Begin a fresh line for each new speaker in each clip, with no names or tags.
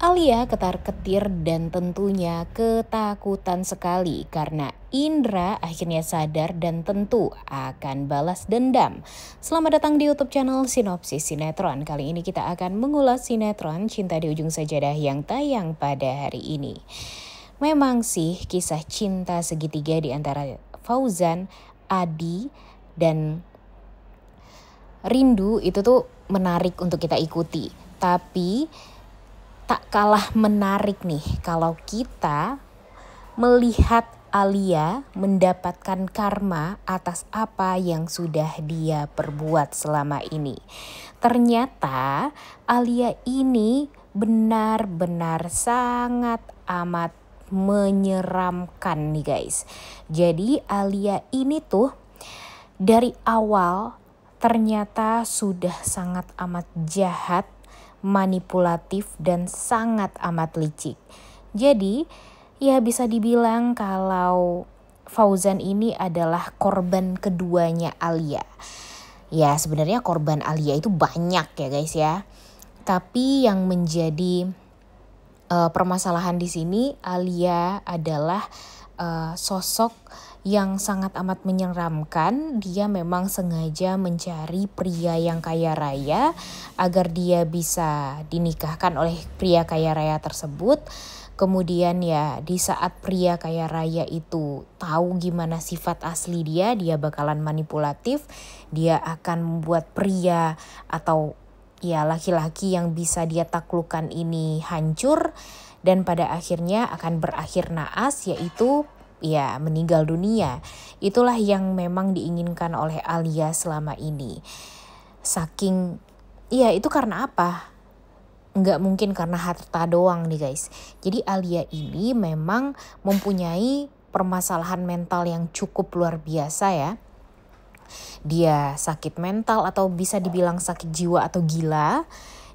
Alia ketar-ketir dan tentunya ketakutan sekali karena Indra akhirnya sadar dan tentu akan balas dendam. Selamat datang di YouTube channel Sinopsis Sinetron. Kali ini kita akan mengulas sinetron Cinta di Ujung Sajadah yang tayang pada hari ini. Memang sih kisah cinta segitiga di antara Fauzan, Adi, dan Rindu itu tuh menarik untuk kita ikuti. Tapi tak kalah menarik nih kalau kita melihat Alia mendapatkan karma atas apa yang sudah dia perbuat selama ini. Ternyata Alia ini benar-benar sangat amat menyeramkan nih guys. Jadi Alia ini tuh dari awal ternyata sudah sangat amat jahat, manipulatif, dan sangat amat licik. Jadi ya bisa dibilang kalau Fauzan ini adalah korban keduanya Alia. Ya sebenarnya korban Alia itu banyak ya guys ya. Tapi yang menjadi permasalahan di sini Alia adalah sosok yang sangat amat menyeramkan. Dia memang sengaja mencari pria yang kaya raya agar dia bisa dinikahkan oleh pria kaya raya tersebut. Kemudian ya di saat pria kaya raya itu tahu gimana sifat asli dia bakalan manipulatif. Dia akan membuat pria atau ya laki-laki yang bisa dia taklukkan ini hancur. Dan pada akhirnya akan berakhir naas, yaitu ya meninggal dunia. Itulah yang memang diinginkan oleh Alia selama ini. Saking ya itu karena apa? Nggak mungkin karena harta doang nih guys. Jadi Alia ini memang mempunyai permasalahan mental yang cukup luar biasa ya. Dia sakit mental atau bisa dibilang sakit jiwa atau gila.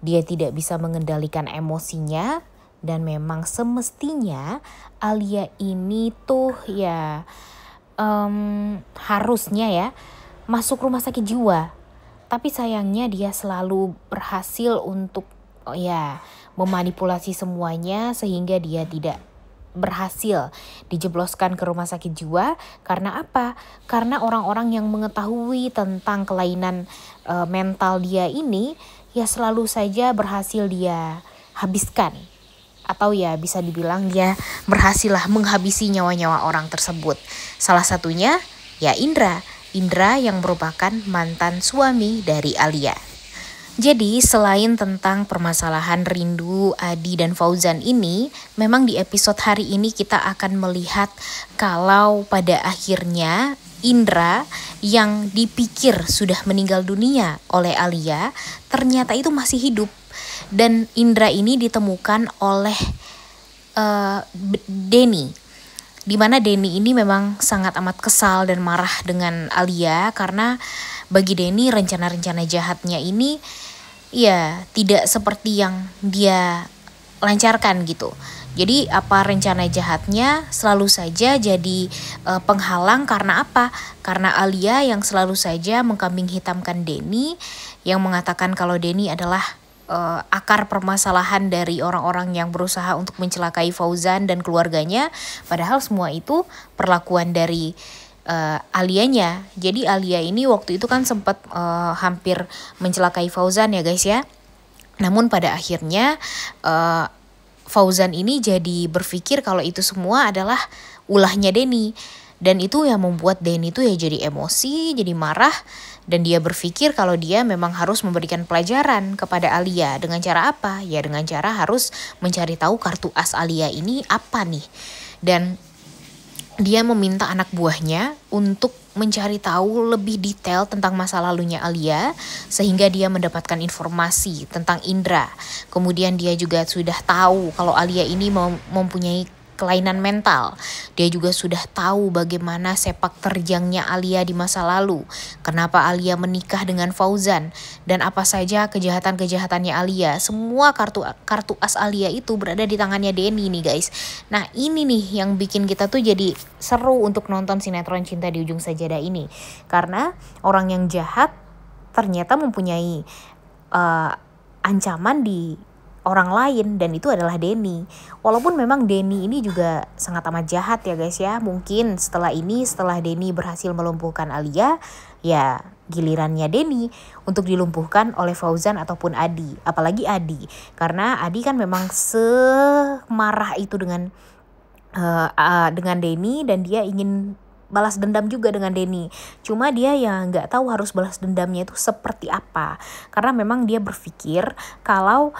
Dia tidak bisa mengendalikan emosinya. Dan memang semestinya Alia ini tuh ya harusnya ya masuk rumah sakit jiwa. Tapi sayangnya dia selalu berhasil untuk memanipulasi semuanya sehingga dia tidak berhasil dijebloskan ke rumah sakit jiwa. Karena apa? Karena orang-orang yang mengetahui tentang kelainan mental dia ini ya selalu saja berhasil dia habiskan. Atau ya bisa dibilang dia berhasil lah menghabisi nyawa-nyawa orang tersebut. Salah satunya ya Indra yang merupakan mantan suami dari Alia. Jadi selain tentang permasalahan Rindu, Adi, dan Fauzan ini, memang di episode hari ini kita akan melihat kalau pada akhirnya Indra yang dipikir sudah meninggal dunia oleh Alia ternyata itu masih hidup. Dan Indra ini ditemukan oleh Denny, dimana Denny ini memang sangat amat kesal dan marah dengan Alia karena bagi Denny rencana-rencana jahatnya ini ya tidak seperti yang dia lancarkan gitu. Jadi apa rencana jahatnya selalu saja jadi penghalang. Karena apa? Karena Alia yang selalu saja mengkambing hitamkan Denny, yang mengatakan kalau Denny adalah akar permasalahan dari orang-orang yang berusaha untuk mencelakai Fauzan dan keluarganya. Padahal semua itu perlakuan dari Alianya. Jadi Alia ini waktu itu kan sempat hampir mencelakai Fauzan ya guys ya. Namun pada akhirnya Fauzan ini jadi berpikir kalau itu semua adalah ulahnya Denny. Dan itu yang membuat Denny itu ya jadi emosi, jadi marah. Dan dia berpikir kalau dia memang harus memberikan pelajaran kepada Alia. Dengan cara apa? Ya dengan cara harus mencari tahu kartu as Alia ini apa nih. Dan dia meminta anak buahnya untuk mencari tahu lebih detail tentang masa lalunya Alia. Sehingga dia mendapatkan informasi tentang Indra. Kemudian dia juga sudah tahu kalau Alia ini mempunyai kelainan mental. Dia juga sudah tahu bagaimana sepak terjangnya Alia di masa lalu. Kenapa Alia menikah dengan Fauzan. Dan apa saja kejahatan-kejahatannya Alia. Semua kartu as Alia itu berada di tangannya Denny nih guys. Nah ini nih yang bikin kita tuh jadi seru untuk nonton sinetron Cinta di Ujung Sajadah ini. Karena orang yang jahat ternyata mempunyai ancaman di orang lain, dan itu adalah Denny. Walaupun memang Denny ini juga sangat amat jahat ya guys ya. Mungkin setelah Denny berhasil melumpuhkan Alia, ya gilirannya Denny untuk dilumpuhkan oleh Fauzan ataupun Adi. Apalagi Adi, karena Adi kan memang semarah itu dengan Denny, dan dia ingin balas dendam juga dengan Denny. Cuma dia yang nggak tahu harus balas dendamnya itu seperti apa, karena memang dia berpikir kalau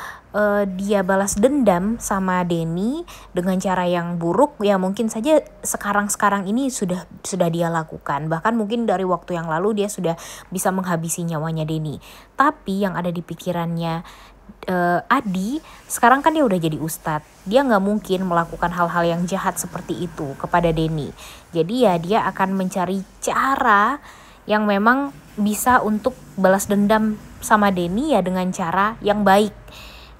dia balas dendam sama Denny dengan cara yang buruk, ya mungkin saja sekarang ini sudah dia lakukan. Bahkan mungkin dari waktu yang lalu dia sudah bisa menghabisi nyawanya Denny. Tapi yang ada di pikirannya Adi sekarang kan dia udah jadi ustadz, dia nggak mungkin melakukan hal-hal yang jahat seperti itu kepada Denny. Jadi ya dia akan mencari cara yang memang bisa untuk balas dendam sama Denny ya dengan cara yang baik.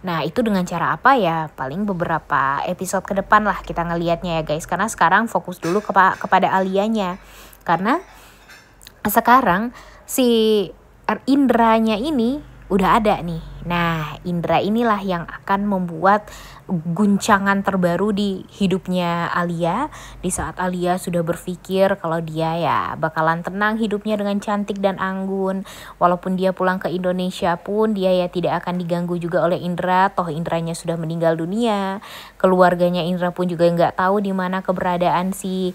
Nah itu dengan cara apa ya, paling beberapa episode ke depan lah kita ngelihatnya ya guys, karena sekarang fokus dulu kepada Alianya. Karena sekarang si Indranya ini udah ada nih. Nah, Indra inilah yang akan membuat guncangan terbaru di hidupnya Alia. Di saat Alia sudah berpikir kalau dia ya bakalan tenang hidupnya dengan cantik dan anggun. Walaupun dia pulang ke Indonesia pun dia ya tidak akan diganggu juga oleh Indra. Toh Indranya sudah meninggal dunia. Keluarganya Indra pun juga nggak tahu di mana keberadaan si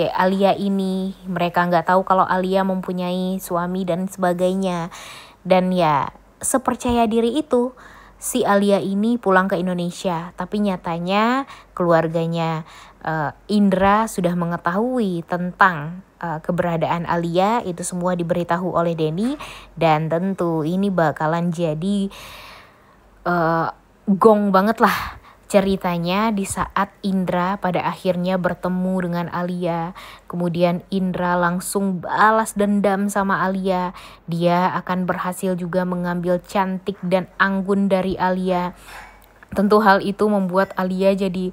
Alia ini. Mereka nggak tahu kalau Alia mempunyai suami dan sebagainya. Dan ya sepercaya diri itu si Alia ini pulang ke Indonesia, tapi nyatanya keluarganya Indra sudah mengetahui tentang keberadaan Alia. Itu semua diberitahu oleh Denny, dan tentu ini bakalan jadi gong banget lah ceritanya di saat Indra pada akhirnya bertemu dengan Alia. Kemudian Indra langsung balas dendam sama Alia. Dia akan berhasil juga mengambil cantik dan anggun dari Alia. Tentu hal itu membuat Alia jadi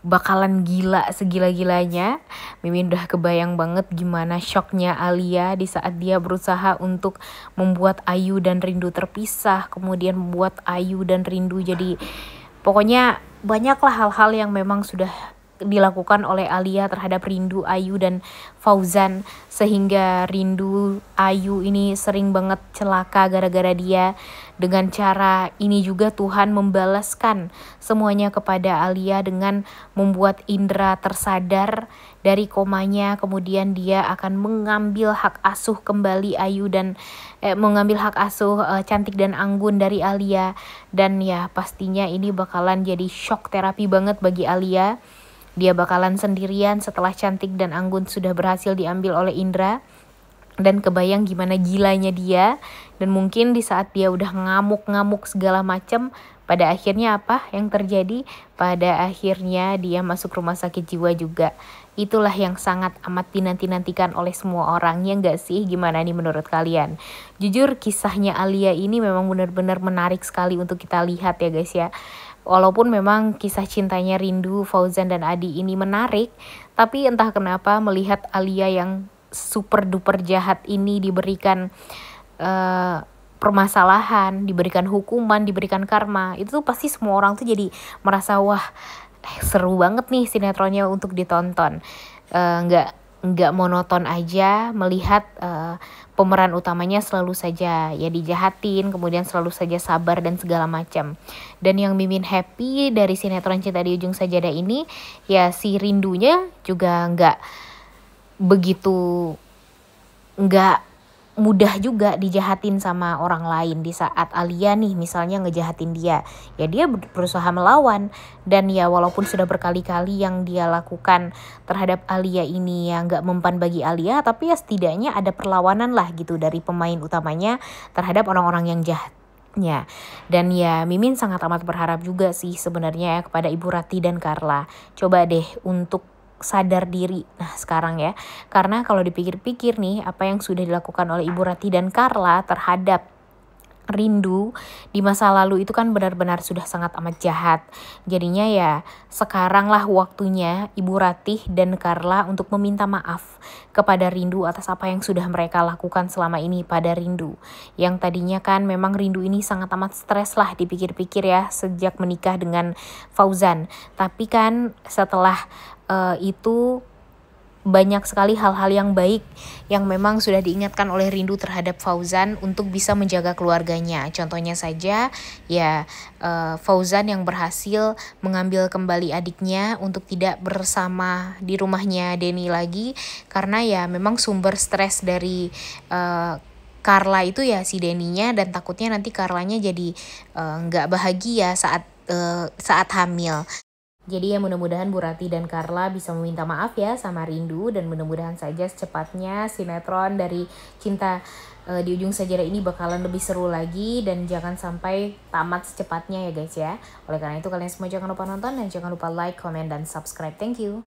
bakalan gila segila-gilanya. Mimin udah kebayang banget gimana shocknya Alia di saat dia berusaha untuk membuat Ayu dan Rindu terpisah. Kemudian membuat Ayu dan Rindu jadi... Pokoknya banyaklah hal-hal yang memang sudah dilakukan oleh Alia terhadap Rindu, Ayu, dan Fauzan. Sehingga Rindu, Ayu ini sering banget celaka gara-gara dia. Dengan cara ini juga Tuhan membalaskan semuanya kepada Alia dengan membuat Indra tersadar dari komanya. Kemudian dia akan mengambil hak asuh kembali Ayu dan mengambil hak asuh cantik dan anggun dari Alia. Dan ya pastinya ini bakalan jadi shock terapi banget bagi Alia. Dia bakalan sendirian setelah cantik dan anggun sudah berhasil diambil oleh Indra. Dan kebayang gimana gilanya dia. Dan mungkin di saat dia udah ngamuk-ngamuk segala macam, pada akhirnya apa yang terjadi? Pada akhirnya dia masuk rumah sakit jiwa juga. Itulah yang sangat amat dinanti-nantikan oleh semua orang, ya gak sih? Gimana nih menurut kalian? Jujur kisahnya Alia ini memang benar-benar menarik sekali untuk kita lihat ya guys ya. Walaupun memang kisah cintanya Rindu, Fauzan, dan Adi ini menarik, tapi entah kenapa melihat Alia yang super duper jahat ini diberikan permasalahan, diberikan hukuman, diberikan karma, itu tuh pasti semua orang tuh jadi merasa wah seru banget nih sinetronnya untuk ditonton. Nggak monoton aja melihat pemeran utamanya selalu saja ya dijahatin, kemudian selalu saja sabar dan segala macam. Dan yang Mimin happy dari sinetron Cinta di Ujung Sajadah ini ya si Rindunya juga nggak mudah juga dijahatin sama orang lain. Di saat Alia nih misalnya ngejahatin dia, ya dia berusaha melawan. Dan ya walaupun sudah berkali-kali yang dia lakukan terhadap Alia ini ya nggak mempan bagi Alia, tapi ya setidaknya ada perlawanan lah gitu dari pemain utamanya terhadap orang-orang yang jahatnya. Dan ya Mimin sangat amat berharap juga sih sebenarnya ya kepada Ibu Rati dan Carla. Coba deh untuk sadar diri nah sekarang ya, karena kalau dipikir-pikir nih apa yang sudah dilakukan oleh Ibu Rati dan Carla terhadap Rindu di masa lalu itu kan benar-benar sudah sangat amat jahat. Jadinya ya sekaranglah waktunya Ibu Ratih dan Carla untuk meminta maaf kepada Rindu atas apa yang sudah mereka lakukan selama ini pada Rindu. Yang tadinya kan memang Rindu ini sangat amat stres lah dipikir-pikir ya sejak menikah dengan Fauzan. Tapi kan setelah itu banyak sekali hal-hal yang baik yang memang sudah diingatkan oleh Rindu terhadap Fauzan untuk bisa menjaga keluarganya. Contohnya saja ya Fauzan yang berhasil mengambil kembali adiknya untuk tidak bersama di rumahnya Denny lagi karena ya memang sumber stres dari Carla itu ya si Denny-nya, dan takutnya nanti Carlanya jadi nggak bahagia saat hamil. Jadi ya mudah-mudahan Bu Ratih dan Carla bisa meminta maaf ya sama Rindu, dan mudah-mudahan saja secepatnya sinetron dari Cinta di Ujung Sejarah ini bakalan lebih seru lagi dan jangan sampai tamat secepatnya ya guys ya. Oleh karena itu kalian semua jangan lupa nonton dan jangan lupa like, comment, dan subscribe. Thank you.